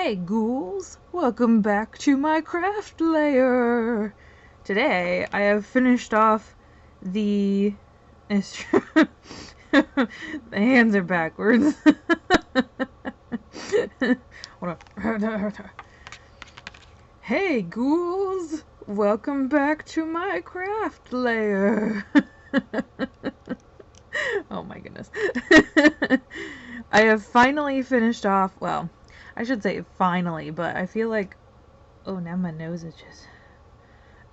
Hey ghouls, welcome back to my craft layer. Today I have finished off the the hands are backwards. Hey ghouls, welcome back to my craft layer. Oh my goodness. I have finally finished off, well, I should say finally, but I feel like, oh, now my nose is just,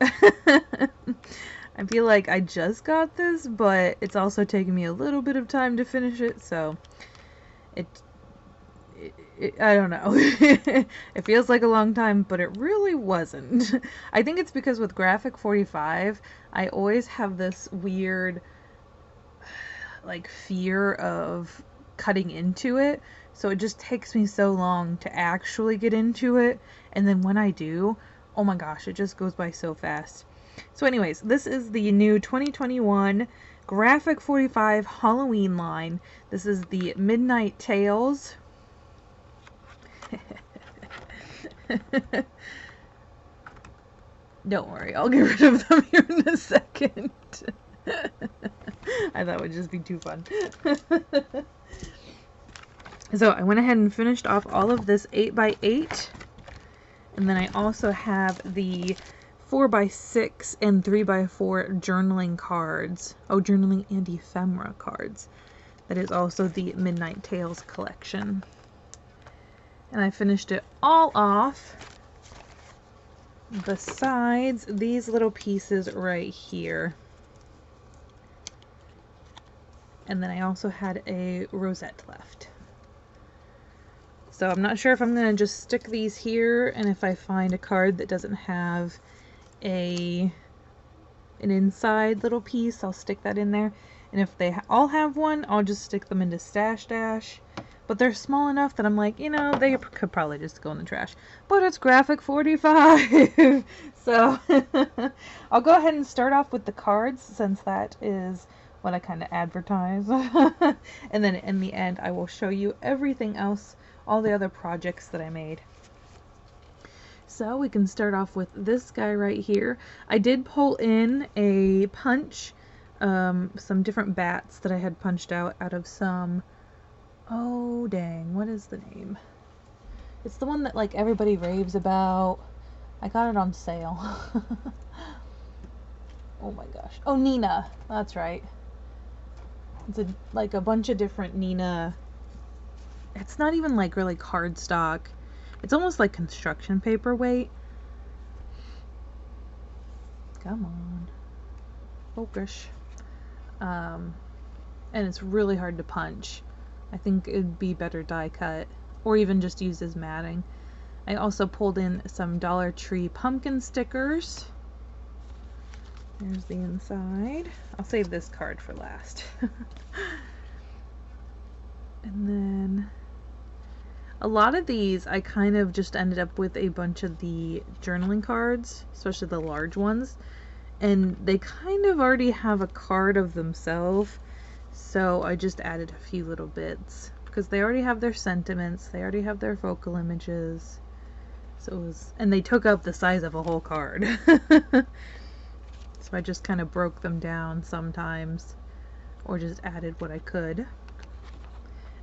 I feel like I just got this, but it's also taking me a little bit of time to finish it, so it I don't know. It feels like a long time, but it really wasn't. I think it's because with Graphic 45, I always have this weird, like, fear of cutting into it, so it just takes me so long to actually get into it, and then when I do, oh my gosh, it just goes by so fast. So anyways, this is the new 2021 Graphic 45 Halloween line. This is the Midnight Tales. Don't worry, I'll get rid of them here in a second. I thought it would just be too fun. So I went ahead and finished off all of this 8x8, and then I also have the 4x6 and 3x4 journaling cards. Oh, journaling and ephemera cards. That is also the Midnight Tales collection. And I finished it all off besides these little pieces right here. And then I also had a rosette left. So I'm not sure if I'm going to just stick these here, and if I find a card that doesn't have an inside little piece, I'll stick that in there. And if they all have one, I'll just stick them into Stash Dash. But they're small enough that I'm like, you know, they could probably just go in the trash. But it's Graphic 45! So I'll go ahead and start off with the cards, since that is what I kind of advertise. And then in the end, I will show you everything else, all the other projects that I made. So we can start off with this guy right here. I did pull in a punch, some different bats that I had punched out of some, oh dang, what is the name? It's the one that like everybody raves about. I got it on sale. Oh my gosh. Oh, Nina. That's right. It's like a bunch of different Nina. It's not even like really cardstock. It's almost like construction paper weight. Come on. Focus. And it's really hard to punch. I think it'd be better die cut, or even just used as matting. I also pulled in some Dollar Tree pumpkin stickers. There's the inside. I'll save this card for last. And then a lot of these I kind of just ended up with a bunch of the journaling cards, especially the large ones, and they kind of already have a card of themselves, so I just added a few little bits because they already have their sentiments, they already have their focal images, so it was, and they took up the size of a whole card. So I just kind of broke them down sometimes, or just added what I could.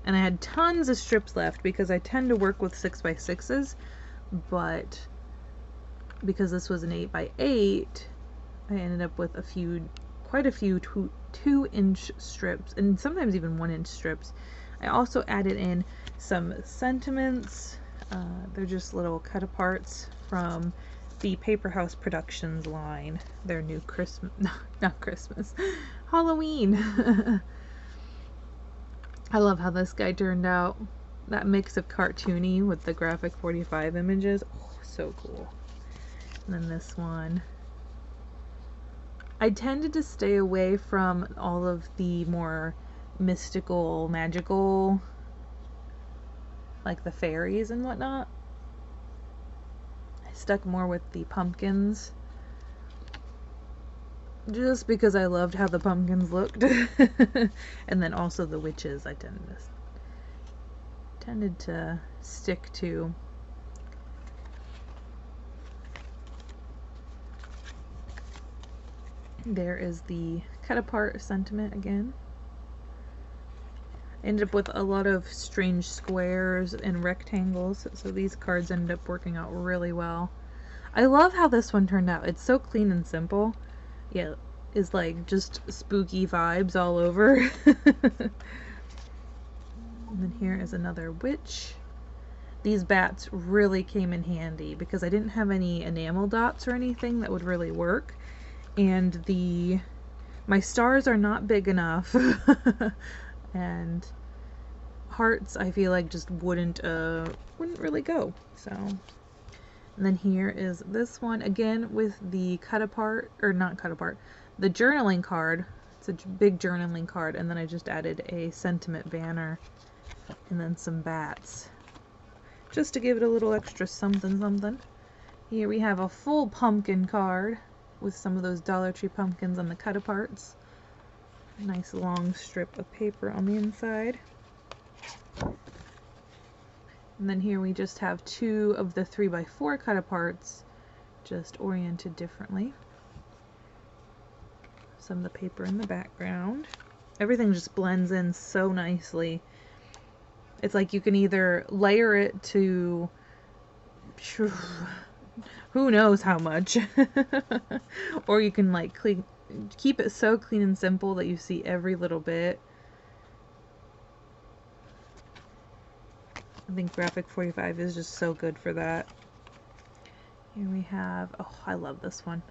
And I had tons of strips left because I tend to work with 6x6s, but because this was an 8x8, I ended up with quite a few 2-inch strips, and sometimes even 1-inch strips. I also added in some sentiments. They're just little cut aparts from the Paper House Productions line, their new Christmas, not Christmas, Halloween. I love how this guy turned out. That mix of cartoony with the Graphic 45 images. Oh, so cool. And then this one. I tended to stay away from all of the more mystical, magical, like the fairies and whatnot. I stuck more with the pumpkins, just because I loved how the pumpkins looked. And then also the witches I tended to stick to. There is the cut apart sentiment again. I ended up with a lot of strange squares and rectangles, so these cards ended up working out really well. I love how this one turned out. It's so clean and simple. Yeah, it's like just spooky vibes all over. And then here is another witch. These bats really came in handy because I didn't have any enamel dots or anything that would really work. And my stars are not big enough. And hearts I feel like just wouldn't really go. So, and then here is this one again with the cut apart, or not cut apart, the journaling card. It's a big journaling card, and then I just added a sentiment banner and then some bats just to give it a little extra something something. Here we have a full pumpkin card with some of those Dollar Tree pumpkins on the cut aparts. Nice long strip of paper on the inside. And then here we just have 2 of the 3x4 cut aparts, just oriented differently. Some of the paper in the background. Everything just blends in so nicely. It's like you can either layer it to who knows how much, or you can like keep it so clean and simple that you see every little bit. I think Graphic 45 is just so good for that. Here we have, oh, I love this one.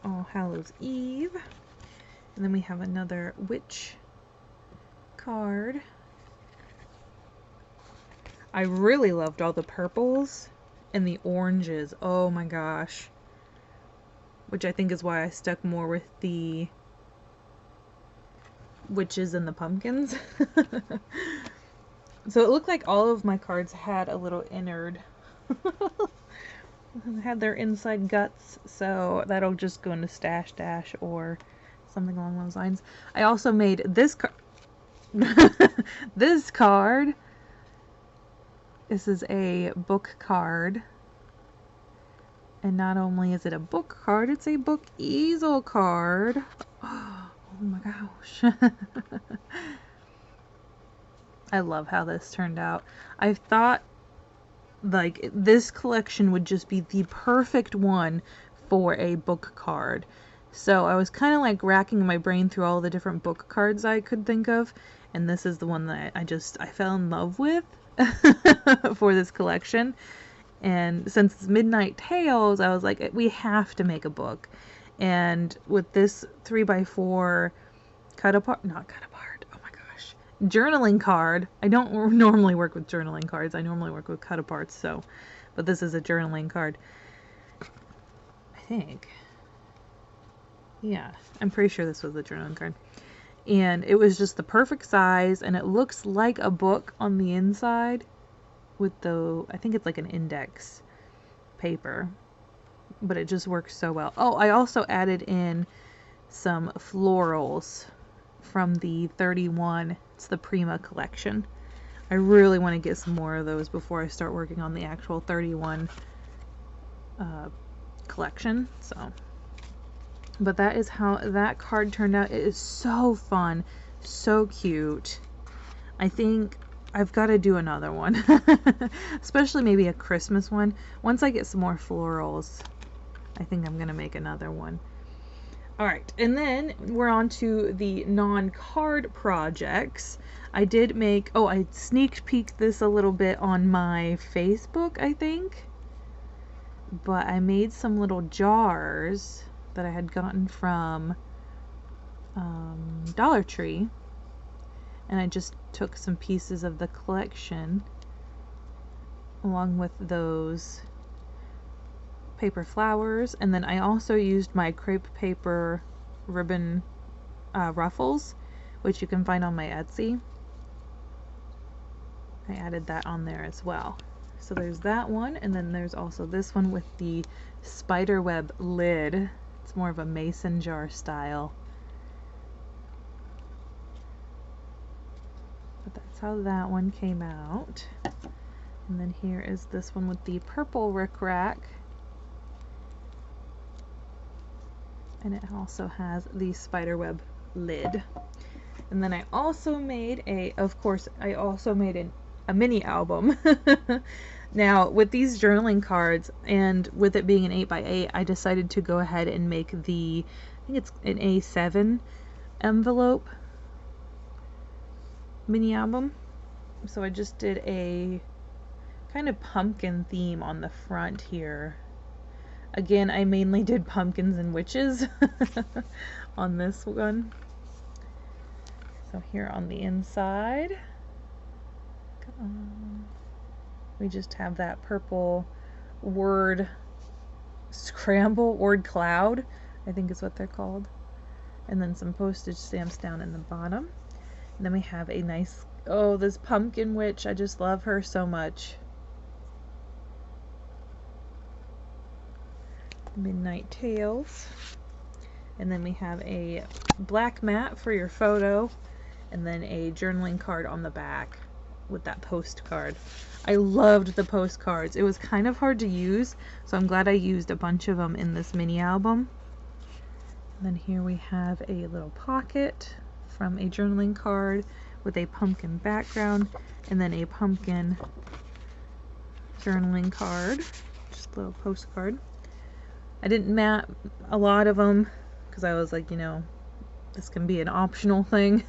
All Hallows Eve. And then we have another witch card. I really loved all the purples and the oranges. Oh my gosh. Which I think is why I stuck more with the witches and the pumpkins. So it looked like all of my cards had a little innard. Had their inside guts, so that'll just go into Stash Dash or something along those lines. I also made this this card. This is a book card. And not only is it a book card, it's a book easel card. Oh my gosh. I love how this turned out. I thought like this collection would just be the perfect one for a book card. So I was kind of like racking my brain through all the different book cards I could think of, and this is the one that I fell in love with for this collection. And since it's Midnight Tales, I was like, we have to make a book. And with this 3x4 journaling card. I don't normally work with journaling cards. I normally work with cut aparts, so, but this is a journaling card. I think. Yeah, I'm pretty sure this was a journaling card. And it was just the perfect size, and it looks like a book on the inside with I think it's like an index paper, but it just works so well. Oh, I also added in some florals from the 31. It's the Prima collection. I really want to get some more of those before I start working on the actual 31 collection. So, but that is how that card turned out. It is so fun, so cute. I think I've got to do another one, especially maybe a Christmas one. Once I get some more florals, I think I'm going to make another one. Alright, and then we're on to the non-card projects. I did make, I sneak peeked this a little bit on my Facebook, I think. But I made some little jars that I had gotten from Dollar Tree. And I just took some pieces of the collection along with those paper flowers, and then I also used my crepe paper ribbon ruffles, which you can find on my Etsy. I added that on there as well. So there's that one, and then there's also this one with the spiderweb lid. It's more of a mason jar style. But that's how that one came out. And then here is this one with the purple rickrack. and it also has the spiderweb lid. And then I also made a mini album. Now, with these journaling cards, and with it being an 8x8, I decided to go ahead and make I think it's an A7 envelope mini album. So I just did a kind of pumpkin theme on the front here. Again, I mainly did pumpkins and witches on this one. So here on the inside, come on, we just have that purple word cloud, I think is what they're called. And then some postage stamps down in the bottom. And then we have a nice, oh, this pumpkin witch, I just love her so much. Midnight Tales. And then we have a black mat for your photo, and then a journaling card on the back with that postcard. I loved the postcards. It was kind of hard to use, so I'm glad I used a bunch of them in this mini album. And then here we have a little pocket from a journaling card with a pumpkin background, and then a pumpkin journaling card, just a little postcard. I didn't mat a lot of them because I was like, you know, this can be an optional thing.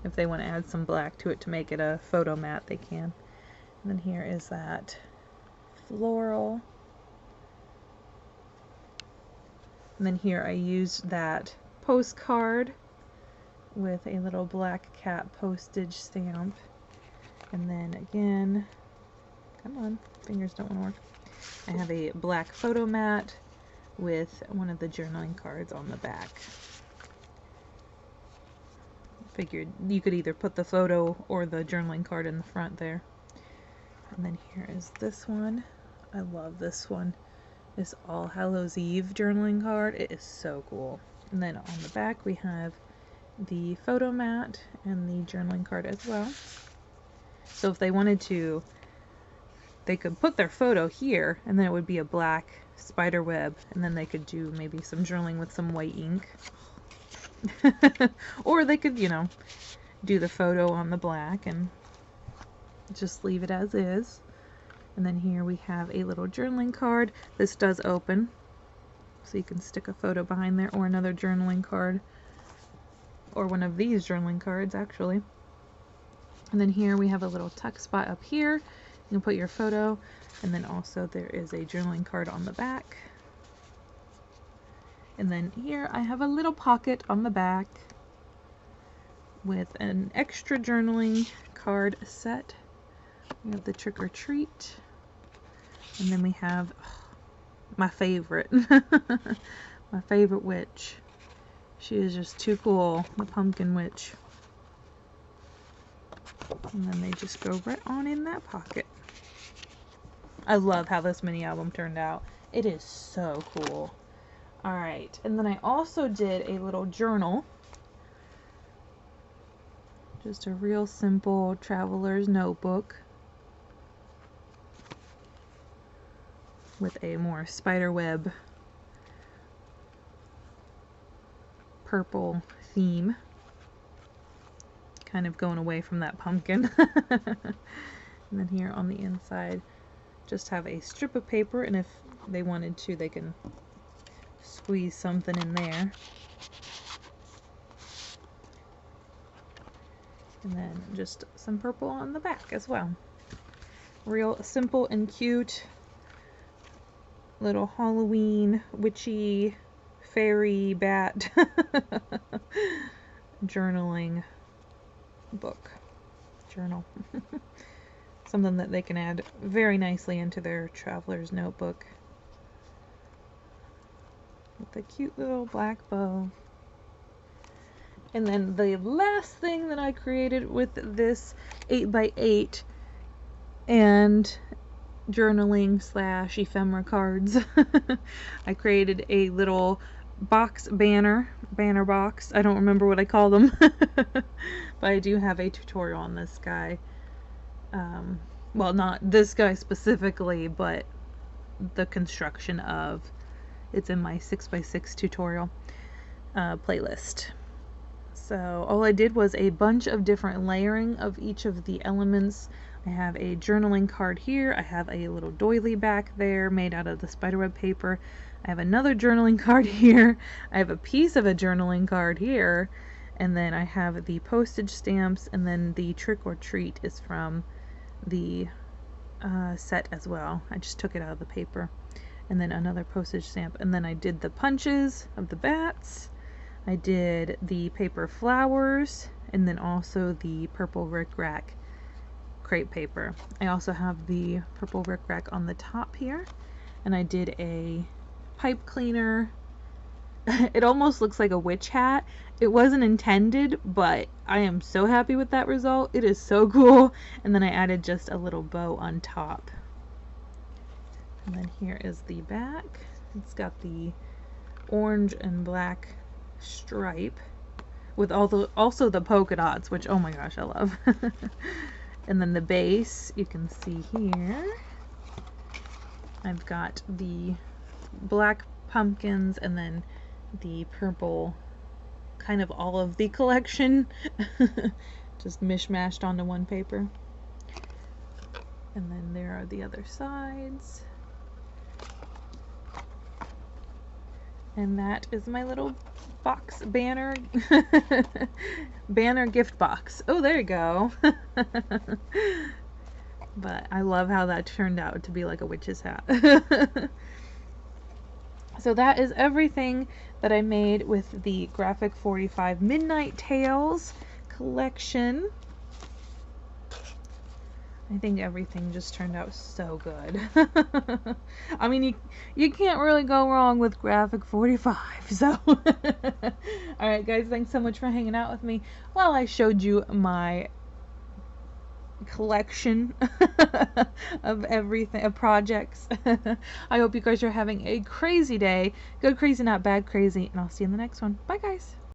If they want to add some black to it to make it a photo mat, they can. And then here is that floral. And then here I used that postcard with a little black cat postage stamp. And then again, come on, fingers don't want to work. I have a black photo mat with one of the journaling cards on the back. Figured you could either put the photo or the journaling card in the front there. And then here is this one. I love this one. This All Hallows Eve journaling card. It is so cool. And then on the back we have the photo mat and the journaling card as well. So if they wanted to, they could put their photo here, and then it would be a black spider web, and then they could do maybe some journaling with some white ink. Or they could, you know, do the photo on the black and just leave it as is. And then here we have a little journaling card. This does open, so you can stick a photo behind there, or another journaling card, or one of these journaling cards actually. And then here we have a little tuck spot up here. You can put your photo, and then also there is a journaling card on the back. And then here I have a little pocket on the back with an extra journaling card set. We have the trick or treat, and then we have my favorite, my favorite witch. She is just too cool, the pumpkin witch. And then they just go right on in that pocket. I love how this mini album turned out. It is so cool. Alright, and then I also did a little journal. Just a real simple traveler's notebook with a more spiderweb purple theme. Kind of going away from that pumpkin. And then here on the inside, just have a strip of paper, and if they wanted to, they can squeeze something in there. And then just some purple on the back as well. Real simple and cute little Halloween witchy fairy bat journaling book. Journal. Something that they can add very nicely into their traveler's notebook. With a cute little black bow. And then the last thing that I created with this 8x8 and journaling / ephemera cards, I created a little box banner box. I don't remember what I call them. But I do have a tutorial on this guy. Well, not this guy specifically, but the construction of It's in my 6x6 tutorial playlist. So all I did was a bunch of different layering of each of the elements. I have a journaling card here. I have a little doily back there made out of the spiderweb paper. I have another journaling card here. I have a piece of a journaling card here. And then I have the postage stamps, and then the trick or treat is from the set as well. I just took it out of the paper. And then another postage stamp. And then I did the punches of the bats. I did the paper flowers, and then also the purple rickrack crepe paper. I also have the purple rickrack on the top here, and I did a pipe cleaner. It almost looks like a witch hat. It wasn't intended, but I am so happy with that result. It is so cool. And then I added just a little bow on top. And then here is the back. It's got the orange and black stripe with also the polka dots, which, oh my gosh, I love. And then the base, you can see here, I've got the black pumpkins and then the purple, kind of all of the collection, just mishmashed onto one paper. And then there are the other sides. And that is my little box banner banner gift box. Oh, there you go. But I love how that turned out to be like a witch's hat. So that is everything that I made with the Graphic 45 Midnight Tales collection. I think everything just turned out so good. I mean, you can't really go wrong with Graphic 45, so. Alright guys, thanks so much for hanging out with me while I showed you my collection of everything, of projects. I hope you guys are having a crazy day. Good crazy, not bad crazy, and I'll see you in the next one. Bye guys!